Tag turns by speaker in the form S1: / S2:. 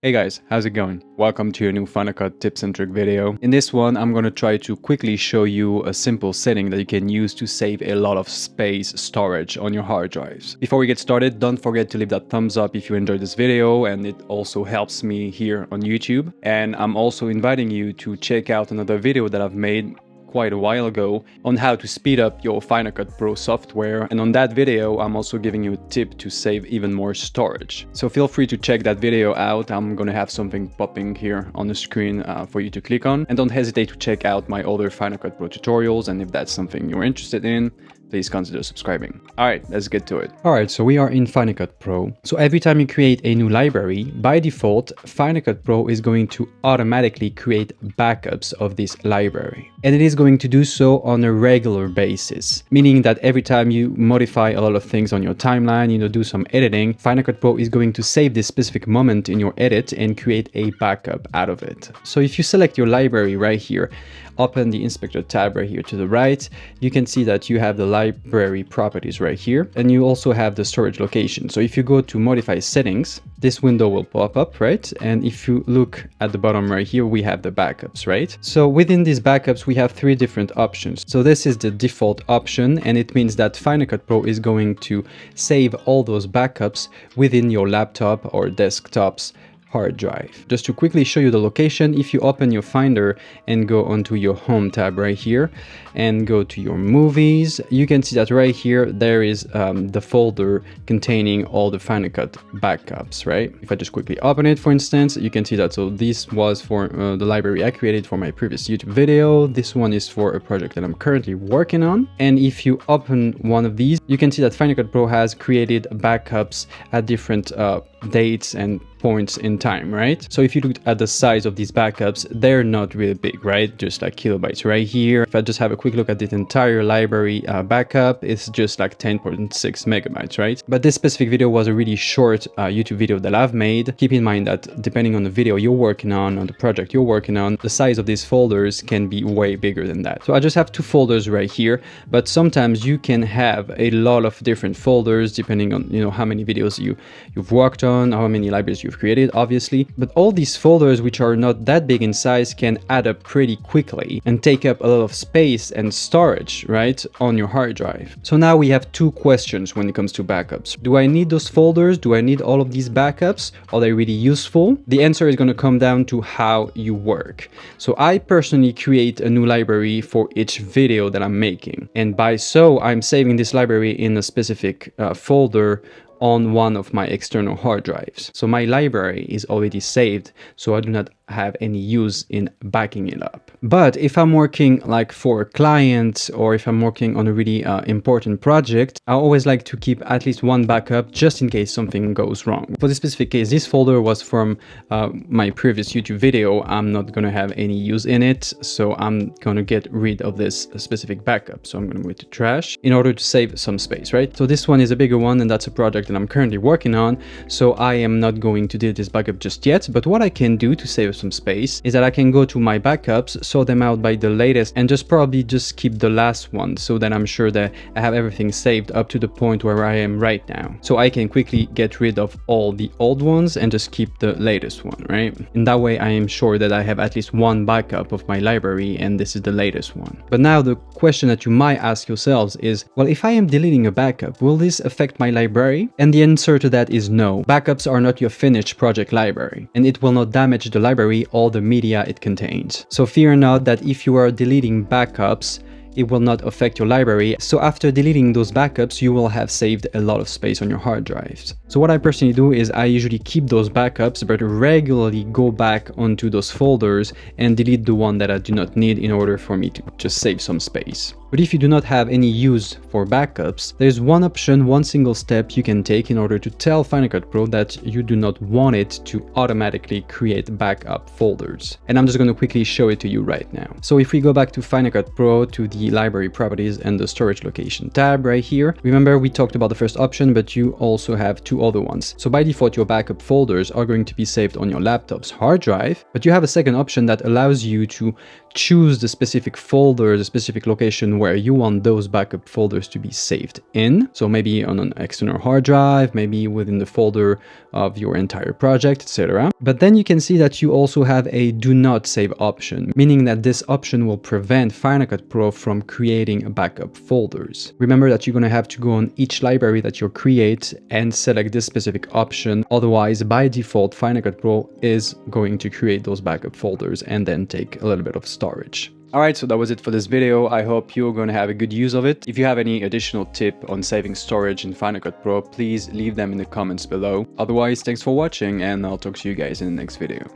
S1: Hey guys, how's it going? Welcome to a new Final Cut tips and trick video. In this one, I'm going to try to quickly show you a simple setting that you can use to save a lot of space storage on your hard drives. Before we get started, don't forget to leave that thumbs up if you enjoyed this video, and it also helps me here on YouTube. And I'm also inviting you to check out another video that I've made quite a while ago on how to speed up your Final Cut Pro software, and on that video I'm also giving you a tip to save even more storage. So feel free to check that video out. I'm gonna have something popping here on the screen for you to click on, and don't hesitate to check out my other Final Cut Pro tutorials, and if that's something you're interested in, please consider subscribing. Alright, let's get to it. Alright, so we are in Final Cut Pro. So every time you create a new library, by default, Final Cut Pro is going to automatically create backups of this library. And it is going to do so on a regular basis, meaning that every time you modify a lot of things on your timeline, do some editing, Final Cut Pro is going to save this specific moment in your edit and create a backup out of it. So if you select your library right here, open the inspector tab right here to the right, you can see that you have the library properties right here, and you also have the storage location. So if you go to modify settings, this window will pop up, right? And if you look at the bottom right here, we have the backups, right? So within these backups, we have three different options. So this is the default option, and it means that Final Cut Pro is going to save all those backups within your laptop or desktop's hard drive. Just to quickly show you the location, if you open your Finder and go onto your Home tab right here and go to your movies, you can see that right here there is the folder containing all the Final Cut backups, right? If I just quickly open it, for instance, you can see that. So this was for the library I created for my previous YouTube video. This one is for a project that I'm currently working on. And if you open one of these, you can see that Final Cut Pro has created backups at different dates and points in time, right? So if you look at the size of these backups, they're not really big, right? Just like kilobytes right here. If I just have a quick look at this entire library backup, it's just like 10.6 megabytes, right? But this specific video was a really short YouTube video that I've made. Keep in mind that depending on the video you're working on the project you're working on, the size of these folders can be way bigger than that. So I just have two folders right here, but sometimes you can have a lot of different folders depending on how many videos you've worked on, how many libraries you've created, obviously. But all these folders, which are not that big in size, can add up pretty quickly and take up a lot of space and storage, right, on your hard drive. So now we have two questions when it comes to backups. Do I need those folders? Do I need all of these backups? Are they really useful? The answer is going to come down to how you work. So I personally create a new library for each video that I'm making, and by so I'm saving this library in a specific folder on one of my external hard drives. So my library is already saved, so I do not have any use in backing it up. But if I'm working like for a client, or if I'm working on a really important project, I always like to keep at least one backup just in case something goes wrong. For this specific case, this folder was from my previous YouTube video. I'm not gonna have any use in it, so I'm gonna get rid of this specific backup. So I'm gonna go to trash in order to save some space, right? So this one is a bigger one, and that's a project that I'm currently working on, so I am not going to delete this backup just yet. But what I can do to save some space is that I can go to my backups, sort them out by the latest, and probably keep the last one, so that I'm sure that I have everything saved up to the point where I am right now. So I can quickly get rid of all the old ones and just keep the latest one, right? And that way I am sure that I have at least one backup of my library, and this is the latest one. But now the question that you might ask yourselves is, well, if I am deleting a backup, will this affect my library? And the answer to that is no. Backups are not your finished project library, and it will not damage the library or the media it contains. So fear not that if you are deleting backups, it will not affect your library. So after deleting those backups, you will have saved a lot of space on your hard drives. So what I personally do is I usually keep those backups, but regularly go back onto those folders and delete the one that I do not need in order for me to just save some space. But if you do not have any use for backups, there's one option, one single step you can take in order to tell Final Cut Pro that you do not want it to automatically create backup folders. And I'm just going to quickly show it to you right now. So if we go back to Final Cut Pro, to the library properties and the storage location tab right here, remember we talked about the first option, but you also have two other ones. So by default, your backup folders are going to be saved on your laptop's hard drive, but you have a second option that allows you to choose the specific folder, the specific location where you want those backup folders to be saved in. So maybe on an external hard drive, maybe within the folder of your entire project, etc. But then you can see that you also have a do not save option, meaning that this option will prevent Final Cut Pro from creating backup folders. Remember that you're going to have to go on each library that you create and select this specific option. Otherwise, by default, Final Cut Pro is going to create those backup folders and then take a little bit of storage. Alright, so that was it for this video. I hope you're going to have a good use of it. If you have any additional tip on saving storage in Final Cut Pro, please leave them in the comments below. Otherwise, thanks for watching, and I'll talk to you guys in the next video.